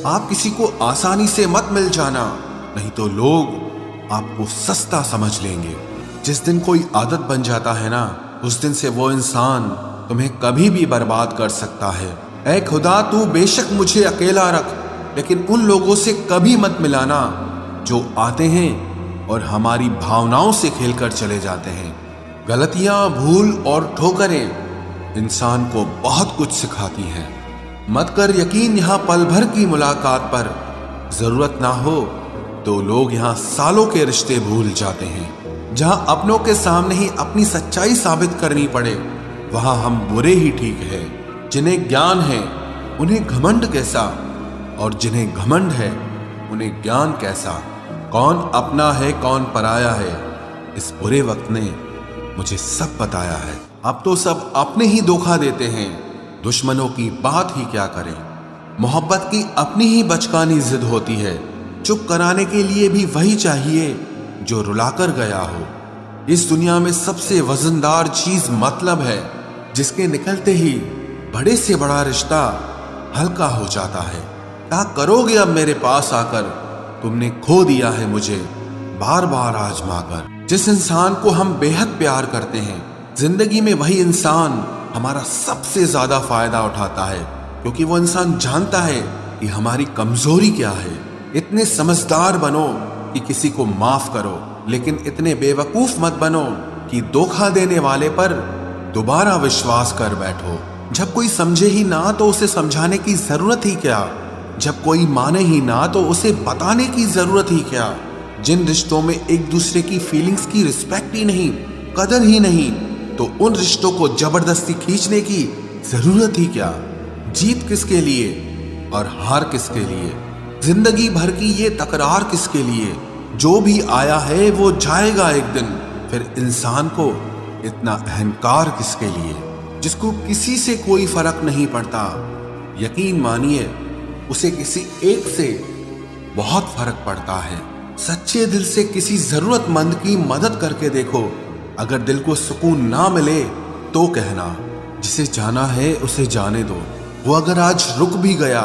आप किसी को आसानी से मत मिल जाना, नहीं तो लोग आपको सस्ता समझ लेंगे। जिस दिन कोई आदत बन जाता है ना, उस दिन से वो इंसान तुम्हें कभी भी बर्बाद कर सकता है। ऐ खुदा, तू बेशक मुझे अकेला रख, लेकिन उन लोगों से कभी मत मिलाना जो आते हैं और हमारी भावनाओं से खेलकर चले जाते हैं। गलतियां, भूल और ठोकरें इंसान को बहुत कुछ सिखाती हैं। मत कर यकीन यहाँ पल भर की मुलाकात पर, जरूरत ना हो तो लोग यहाँ सालों के रिश्ते भूल जाते हैं। जहां अपनों के सामने ही अपनी सच्चाई साबित करनी पड़े, वहां हम बुरे ही ठीक है। जिन्हें ज्ञान है उन्हें घमंड कैसा, और जिन्हें घमंड है उन्हें ज्ञान कैसा। कौन अपना है कौन पराया है, इस बुरे वक्त ने मुझे सब बताया है। अब तो सब अपने ही धोखा देते हैं, दुश्मनों की बात ही क्या करें। मोहब्बत की अपनी ही बचकानी जिद होती है, चुप कराने के लिए भी वही चाहिए जो रुलाकर गया हो। इस दुनिया में सबसे वजनदार चीज मतलब है, जिसके निकलते ही बड़े से बड़ा रिश्ता हल्का हो जाता है। क्या करोगे अब मेरे पास आकर, तुमने खो दिया है मुझे बार बार आजमाकर। जिस इंसान को हम बेहद प्यार करते हैं, जिंदगी में वही इंसान हमारा सबसे ज्यादा फायदा उठाता है, क्योंकि वो इंसान जानता है कि हमारी कमजोरी क्या है। इतने समझदार बनो कि किसी को माफ करो, लेकिन इतने बेवकूफ मत बनो कि धोखा देने वाले पर दोबारा विश्वास कर बैठो। जब कोई समझे ही ना तो उसे समझाने की जरूरत ही क्या, जब कोई माने ही ना तो उसे बताने की जरूरत ही क्या। जिन रिश्तों में एक दूसरे की फीलिंग्स की रिस्पेक्ट ही नहीं, कदर ही नहीं, तो उन रिश्तों को जबरदस्ती खींचने की जरूरत ही क्या। जीत किसके लिए और हार किसके लिए, जिंदगी भर की ये तकरार किसके लिए। जो भी आया है वो जाएगा एक दिन, फिर इंसान को इतना अहंकार किसके लिए, जिसको किसी से कोई फर्क नहीं पड़ता। यकीन मानिए, उसे किसी एक से बहुत फर्क पड़ता है। सच्चे दिल से किसी जरूरतमंद की मदद करके देखो। अगर दिल को सुकून ना मिले तो कहना, जिसे जाना है उसे जाने दो। वो अगर आज रुक भी गया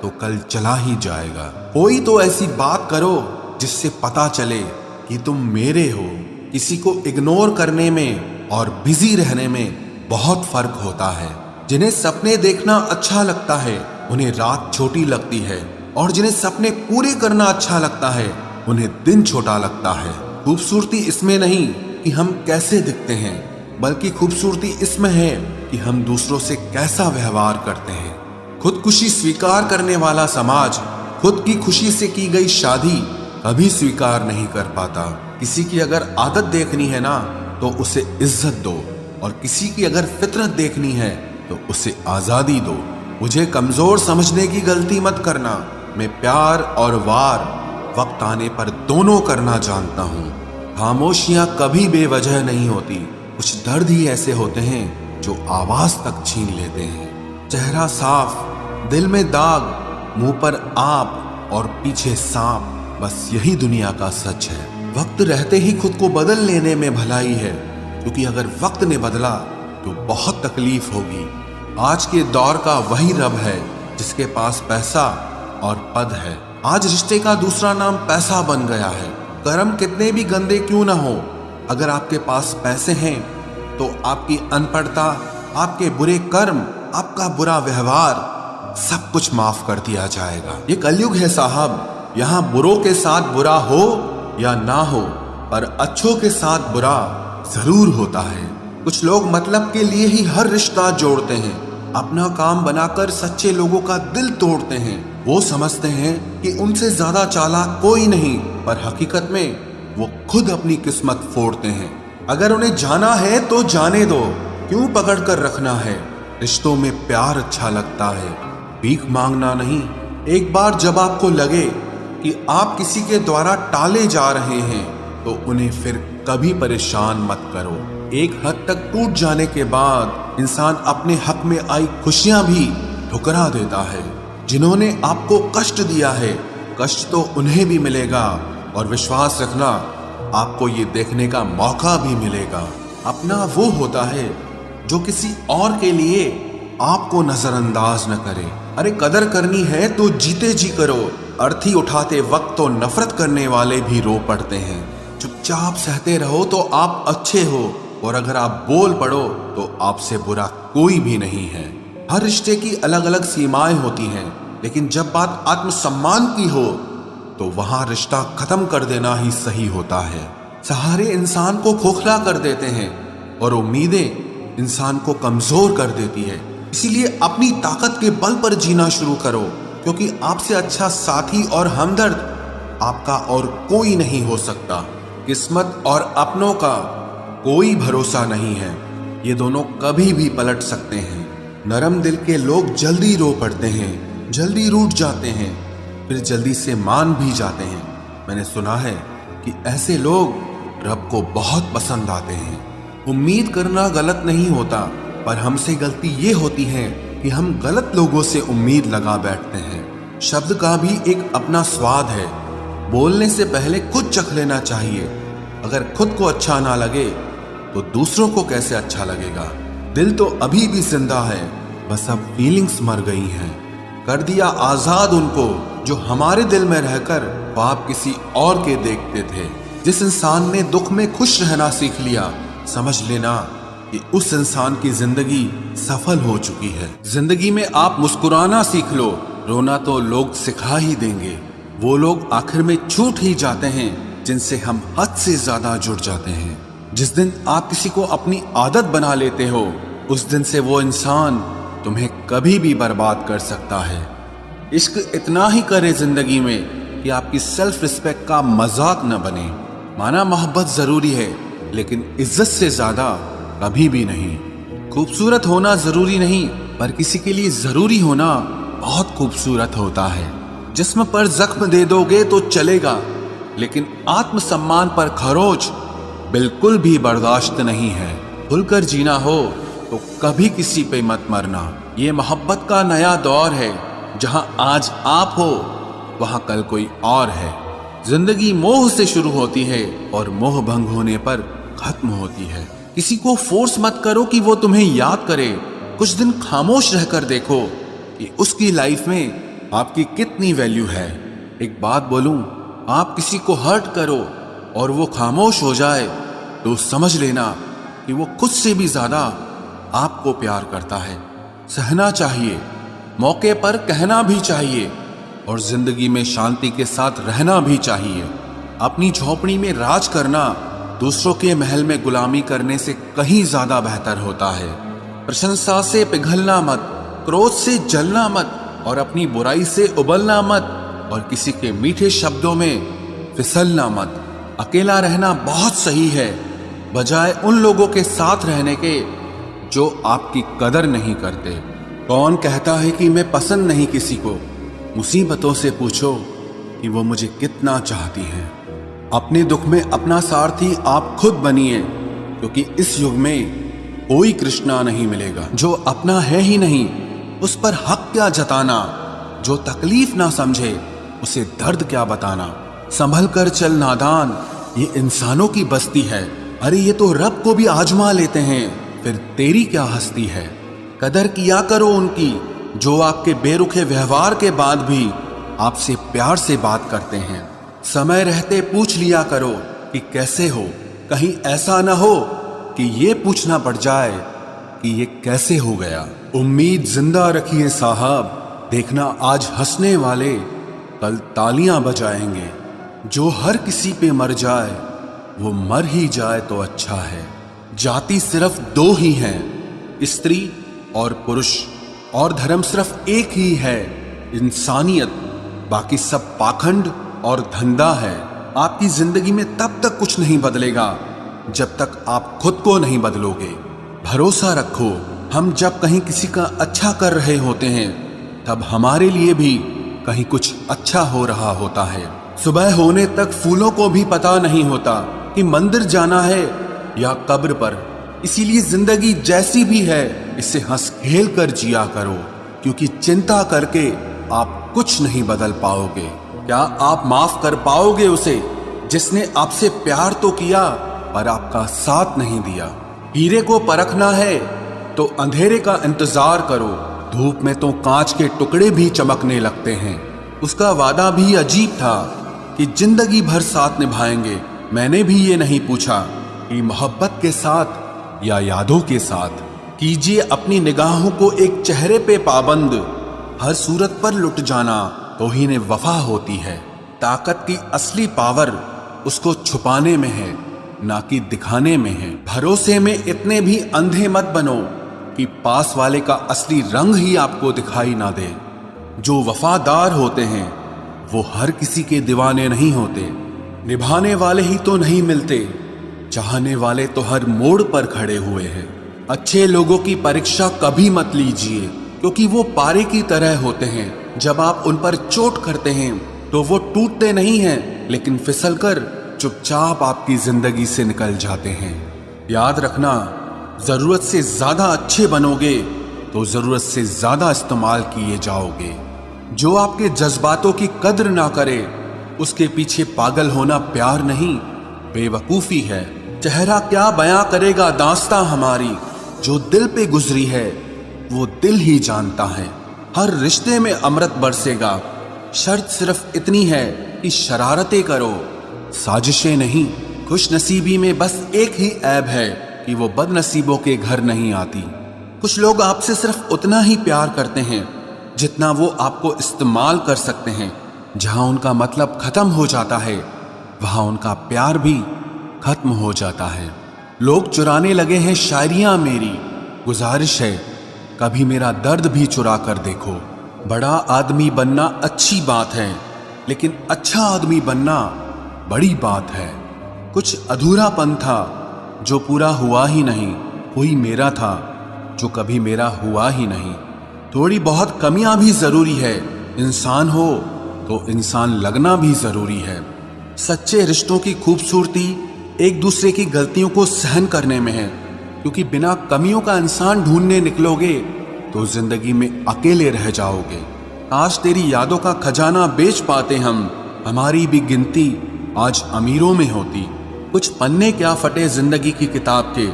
तो कल चला ही जाएगा। कोई तो ऐसी बात करो जिससे पता चले कि तुम मेरे हो। किसी को इग्नोर करने में और बिजी रहने में बहुत फर्क होता है। जिन्हें सपने देखना अच्छा लगता है उन्हें रात छोटी लगती है, और जिन्हें सपने पूरे करना अच्छा लगता है उन्हें दिन छोटा लगता है। खूबसूरती इसमें नहीं कि हम कैसे दिखते हैं, बल्कि खूबसूरती इसमें है कि हम दूसरों से कैसा व्यवहार करते हैं। खुदकुशी स्वीकार करने वाला समाज खुद की खुशी से की गई शादी कभी स्वीकार नहीं कर पाता। किसी की अगर आदत देखनी है ना तो उसे इज्जत दो, और किसी की अगर फितरत देखनी है तो उसे आजादी दो। मुझे कमजोर समझने की गलती मत करना। मैं प्यार और वार वक्त आने पर दोनों करना जानता हूँ। खामोशियां कभी बेवजह नहीं होती। कुछ दर्द ही ऐसे होते हैं जो आवाज तक छीन लेते हैं। चेहरा साफ, दिल में दाग, मुंह पर आप और पीछे सांप, बस यही दुनिया का सच है। वक्त रहते ही खुद को बदल लेने में भलाई है, क्योंकि अगर वक्त ने बदला तो बहुत तकलीफ होगी। आज के दौर का वही रब है जिसके पास पैसा और पद है। आज रिश्ते का दूसरा नाम पैसा बन गया है। कर्म कितने भी गंदे क्यों ना हो, अगर आपके पास पैसे हैं तो आपकी अनपढ़ता, आपके बुरे कर्म, आपका बुरा व्यवहार सब कुछ माफ कर दिया जाएगा। ये कलयुग है साहब, यहाँ बुरों के साथ बुरा हो या ना हो, पर अच्छों के साथ बुरा जरूर होता है। कुछ लोग मतलब के लिए ही हर रिश्ता जोड़ते हैं, अपना काम बनाकर सच्चे लोगों का दिल तोड़ते हैं। वो समझते हैं कि उनसे ज्यादा चालाक कोई नहीं, पर हकीकत में वो खुद अपनी किस्मत फोड़ते हैं। अगर उन्हें जाना है तो जाने दो, क्यों पकड़ कर रखना है। रिश्तों में प्यार अच्छा लगता है, भीख मांगना नहीं। एक बार जब आपको लगे कि आप किसी के द्वारा टाले जा रहे हैं तो उन्हें फिर कभी परेशान मत करो। एक हद तक टूट जाने के बाद इंसान अपने हक में आई खुशियां भी ठुकरा देता है। जिन्होंने आपको कष्ट दिया है, कष्ट तो उन्हें भी मिलेगा, और विश्वास रखना आपको ये देखने का मौका भी मिलेगा। अपना वो होता है जो किसी और के लिए आपको नजरअंदाज न करे। अरे कदर करनी है तो जीते जी करो। अर्थी उठाते वक्त तो नफरत करने वाले भी रो पड़ते हैं। चुपचाप सहते रहो तो आप अच्छे हो, और अगर आप बोल पड़ो तो आपसे बुरा कोई भी नहीं है। हर रिश्ते की अलग अलग सीमाएं होती हैं, लेकिन जब बात आत्मसम्मान की हो तो वहां रिश्ता खत्म कर देना ही सही होता है। सहारे इंसान को खोखला कर देते हैं और उम्मीदें इंसान को कमजोर कर देती है। इसीलिए अपनी ताकत के बल पर जीना शुरू करो, क्योंकि आपसे अच्छा साथी और हमदर्द आपका और कोई नहीं हो सकता। किस्मत और अपनों का कोई भरोसा नहीं है, ये दोनों कभी भी पलट सकते हैं। नरम दिल के लोग जल्दी रो पड़ते हैं, जल्दी रूठ जाते हैं, फिर जल्दी से मान भी जाते हैं। मैंने सुना है कि ऐसे लोग रब को बहुत पसंद आते हैं। उम्मीद करना गलत नहीं होता, पर हमसे गलती ये होती है कि हम गलत लोगों से उम्मीद लगा बैठते हैं। शब्द का भी एक अपना स्वाद है। बोलने से पहले खुद चख लेना चाहिए। अगर खुद को अच्छा ना लगे तो दूसरों को कैसे अच्छा लगेगा। दिल तो अभी भी जिंदा है, बस अब फीलिंग्स मर गई हैं। कर दिया आजाद उनको जो हमारे दिल में रहकर ख्वाब किसी और के देखते थे। जिस इंसान ने दुख में खुश रहना सीख लिया, समझ लेना कि उस इंसान की जिंदगी सफल हो चुकी है। जिंदगी में आप मुस्कुराना सीख लो, रोना तो लोग सिखा ही देंगे। वो लोग आखिर में छूट ही जाते हैं जिनसे हम हद से ज्यादा जुड़ जाते हैं। जिस दिन आप किसी को अपनी आदत बना लेते हो, उस दिन से वो इंसान तुम्हें कभी भी बर्बाद कर सकता है। इश्क इतना ही करे जिंदगी में कि आपकी सेल्फ रिस्पेक्ट का मजाक न बने। माना मोहब्बत जरूरी है, लेकिन इज्जत से ज्यादा कभी भी नहीं। खूबसूरत होना जरूरी नहीं, पर किसी के लिए जरूरी होना बहुत खूबसूरत होता है। जिस्म पर जख्म दे दोगे तो चलेगा, लेकिन आत्मसम्मान पर खरोच बिल्कुल भी बर्दाश्त नहीं है। खुलकर जीना हो तो कभी किसी पे मत मरना। ये मोहब्बत का नया दौर है, जहां आज आप हो वहां कल कोई और है। जिंदगी मोह से शुरू होती है और मोह भंग होने पर खत्म होती है। किसी को फोर्स मत करो कि वो तुम्हें याद करे। कुछ दिन खामोश रहकर देखो कि उसकी लाइफ में आपकी कितनी वैल्यू है। एक बात बोलूं, आप किसी को हर्ट करो और वो खामोश हो जाए तो समझ लेना कि वो खुद से भी ज्यादा आपको प्यार करता है। सहना चाहिए, मौके पर कहना भी चाहिए, और जिंदगी में शांति के साथ रहना भी चाहिए। अपनी झोपड़ी में राज करना दूसरों के महल में गुलामी करने से कहीं ज्यादा बेहतर होता है। प्रशंसा से पिघलना मत, क्रोध से जलना मत, और अपनी बुराई से उबलना मत, और किसी के मीठे शब्दों में फिसलना मत। अकेला रहना बहुत सही है, बजाय उन लोगों के साथ रहने के जो आपकी कदर नहीं करते। कौन कहता है कि मैं पसंद नहीं किसी को? मुसीबतों से पूछो कि वो मुझे कितना चाहती हैं। अपने दुख में अपना सारथी आप खुद बनिए, क्योंकि इस युग में कोई कृष्णा नहीं मिलेगा। जो अपना है ही नहीं, उस पर हक क्या जताना। जो तकलीफ ना समझे, उसे दर्द क्या बताना। संभल कर चल नादान, ये इंसानों की बस्ती है। अरे ये तो रब को भी आजमा लेते हैं, फिर तेरी क्या हस्ती है। कदर किया करो उनकी जो आपके बेरुखे व्यवहार के बाद भी आपसे प्यार से बात करते हैं। समय रहते पूछ लिया करो कि कैसे हो। कहीं ऐसा ना हो कि ये पूछना पड़ जाए कि ये कैसे हो गया। उम्मीद जिंदा रखिए साहब, देखना आज हंसने वाले कल तालियां बजाएंगे। जो हर किसी पे मर जाए वो मर ही जाए तो अच्छा है। जाति सिर्फ दो ही हैं, स्त्री और पुरुष, और धर्म सिर्फ एक ही है, इंसानियत। बाकी सब पाखंड और धंधा है। आपकी जिंदगी में तब तक कुछ नहीं बदलेगा जब तक आप खुद को नहीं बदलोगे। भरोसा रखो, हम जब कहीं किसी का अच्छा कर रहे होते हैं तब हमारे लिए भी कहीं कुछ अच्छा हो रहा होता है। सुबह होने तक फूलों को भी पता नहीं होता कि मंदिर जाना है या कब्र पर। इसीलिए जिंदगी जैसी भी है इसे हंस खेल कर जिया करो, क्योंकि चिंता करके आप कुछ नहीं बदल पाओगे। क्या आप माफ कर पाओगे उसे जिसने आपसे प्यार तो किया पर आपका साथ नहीं दिया? हीरे को परखना है तो अंधेरे का इंतजार करो, धूप में तो कांच के टुकड़े भी चमकने लगते हैं। उसका वादा भी अजीब था कि जिंदगी भर साथ निभाएंगे। मैंने भी ये नहीं पूछा कि मोहब्बत के साथ या यादों के साथ। कीजिए अपनी निगाहों को एक चेहरे पे पाबंद, हर सूरत पर लुट जाना तौहीन वफा होती है। ताकत की असली पावर उसको छुपाने में है, ना कि दिखाने में है। भरोसे में इतने भी अंधे मत बनो कि पास वाले का असली रंग ही आपको दिखाई ना दे। जो वफादार होते हैं वो हर किसी के दीवाने नहीं होते। निभाने वाले ही तो नहीं मिलते, चाहने वाले तो हर मोड़ पर खड़े हुए हैं। अच्छे लोगों की परीक्षा कभी मत लीजिए, क्योंकि वो पारे की तरह होते हैं। जब आप उन पर चोट करते हैं तो वो टूटते नहीं हैं, लेकिन फिसलकर चुपचाप आपकी जिंदगी से निकल जाते हैं। याद रखना, जरूरत से ज्यादा अच्छे बनोगे तो जरूरत से ज्यादा इस्तेमाल किए जाओगे। जो आपके जज्बातों की कद्र ना करे उसके पीछे पागल होना प्यार नहीं, बेवकूफी है। चेहरा क्या बयां करेगा दास्तां हमारी, जो दिल पे गुजरी है वो दिल ही जानता है। हर रिश्ते में अमृत बरसेगा, शर्त सिर्फ इतनी है कि शरारतें करो, साजिशें नहीं। खुश नसीबी में बस एक ही ऐब है कि वो बदनसीबों के घर नहीं आती। कुछ लोग आपसे सिर्फ उतना ही प्यार करते हैं जितना वो आपको इस्तेमाल कर सकते हैं। जहां उनका मतलब खत्म हो जाता है वहां उनका प्यार भी खत्म हो जाता है। लोग चुराने लगे हैं शायरियां मेरी, गुजारिश है कभी मेरा दर्द भी चुरा कर देखो। बड़ा आदमी बनना अच्छी बात है, लेकिन अच्छा आदमी बनना बड़ी बात है। कुछ अधूरापन था जो पूरा हुआ ही नहीं, कोई मेरा था जो कभी मेरा हुआ ही नहीं। थोड़ी बहुत कमियां भी जरूरी है, इंसान हो तो इंसान लगना भी जरूरी है। सच्चे रिश्तों की खूबसूरती एक दूसरे की गलतियों को सहन करने में है, क्योंकि बिना कमियों का इंसान ढूंढने निकलोगे तो जिंदगी में अकेले रह जाओगे। आज तेरी यादों का खजाना बेच पाते हम, हमारी भी गिनती आज अमीरों में होती। कुछ पन्ने क्या फटे जिंदगी की किताब के,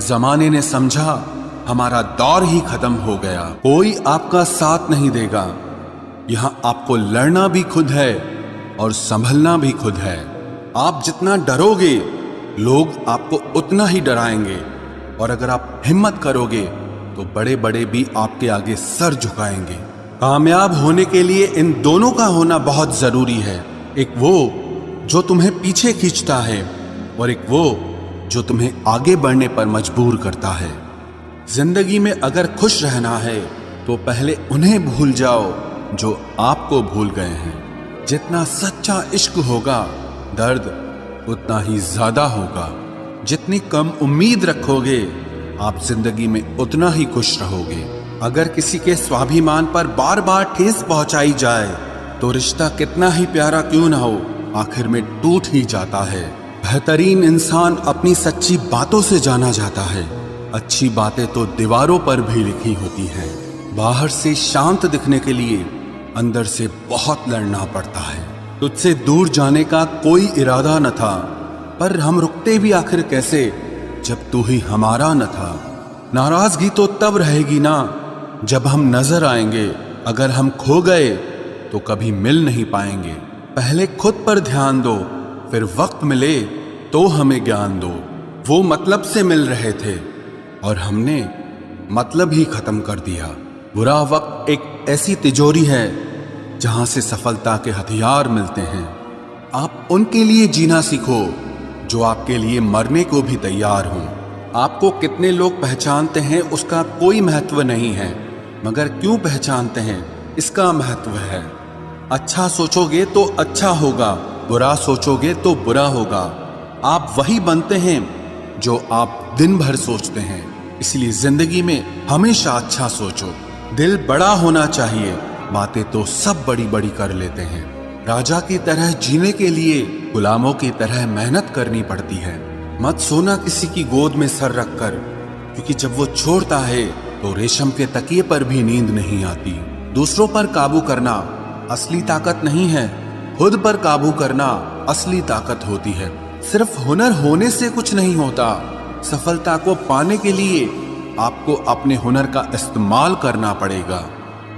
जमाने ने समझा हमारा दौर ही खत्म हो गया। कोई आपका साथ नहीं देगा, यहाँ आपको लड़ना भी खुद है और संभलना भी खुद है। आप जितना डरोगे लोग आपको उतना ही डराएंगे, और अगर आप हिम्मत करोगे तो बड़े बड़े भी आपके आगे सर झुकाएंगे। कामयाब होने के लिए इन दोनों का होना बहुत जरूरी है। एक वो जो तुम्हें पीछे खींचता है और एक वो जो तुम्हें आगे बढ़ने पर मजबूर करता है। जिंदगी में अगर खुश रहना है तो पहले उन्हें भूल जाओ जो आपको भूल गए हैं। जितना सच्चा इश्क होगा दर्द उतना ही ज्यादा होगा। जितनी कम उम्मीद रखोगे आप जिंदगी में उतना ही खुश रहोगे। अगर किसी के स्वाभिमान पर बार बार ठेस पहुंचाई जाए तो रिश्ता कितना ही प्यारा क्यों ना हो, आखिर में टूट ही जाता है। बेहतरीन इंसान अपनी सच्ची बातों से जाना जाता है। अच्छी बातें तो दीवारों पर भी लिखी होती हैं। बाहर से शांत दिखने के लिए अंदर से बहुत लड़ना पड़ता है। तुझसे दूर जाने का कोई इरादा न था, पर हम रुकते भी आखिर कैसे जब तू ही हमारा न था। नाराजगी तो तब रहेगी ना जब हम नजर आएंगे, अगर हम खो गए तो कभी मिल नहीं पाएंगे। पहले खुद पर ध्यान दो, फिर वक्त मिले तो हमें ज्ञान दो। वो मतलब से मिल रहे थे और हमने मतलब ही खत्म कर दिया। बुरा वक्त एक ऐसी तिजोरी है जहां से सफलता के हथियार मिलते हैं। आप उनके लिए जीना सीखो जो आपके लिए मरने को भी तैयार हों। आपको कितने लोग पहचानते हैं उसका कोई महत्व नहीं है, मगर क्यों पहचानते हैं इसका महत्व है। अच्छा सोचोगे तो अच्छा होगा, बुरा सोचोगे तो बुरा होगा। आप वही बनते हैं जो आप दिन भर सोचते हैं। इसलिए जिंदगी में हमेशा अच्छा सोचो। दिल बड़ा होना चाहिए, बातें तो सब बड़ी बड़ी कर लेते हैं। राजा की तरह जीने के लिए गुलामों की तरह मेहनत करनी पड़ती है। मत सोना किसी की गोद में सर रखकर, क्योंकि जब वो छोड़ता है तो रेशम के तकिए पर भी नींद नहीं आती। दूसरों पर काबू करना असली ताकत नहीं है, खुद पर काबू करना असली ताकत होती है। सिर्फ हुनर होने से कुछ नहीं होता, सफलता को पाने के लिए आपको अपने हुनर का इस्तेमाल करना पड़ेगा।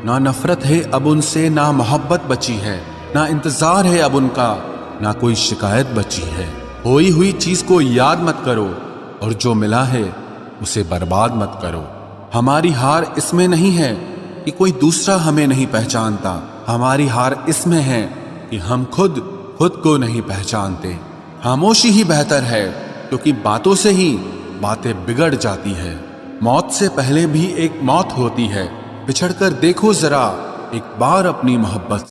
ना नफरत है अब उनसे, ना मोहब्बत बची है, ना इंतजार है अब उनका, ना कोई शिकायत बची है। खोई हुई चीज को याद मत करो और जो मिला है उसे बर्बाद मत करो। हमारी हार इसमें नहीं है कि कोई दूसरा हमें नहीं पहचानता, हमारी हार इसमें है कि हम खुद को नहीं पहचानते। खामोशी ही बेहतर है, क्योंकि बातों से ही बातें बिगड़ जाती है। मौत से पहले भी एक मौत होती है, बिछड़कर देखो जरा एक बार अपनी मोहब्बत।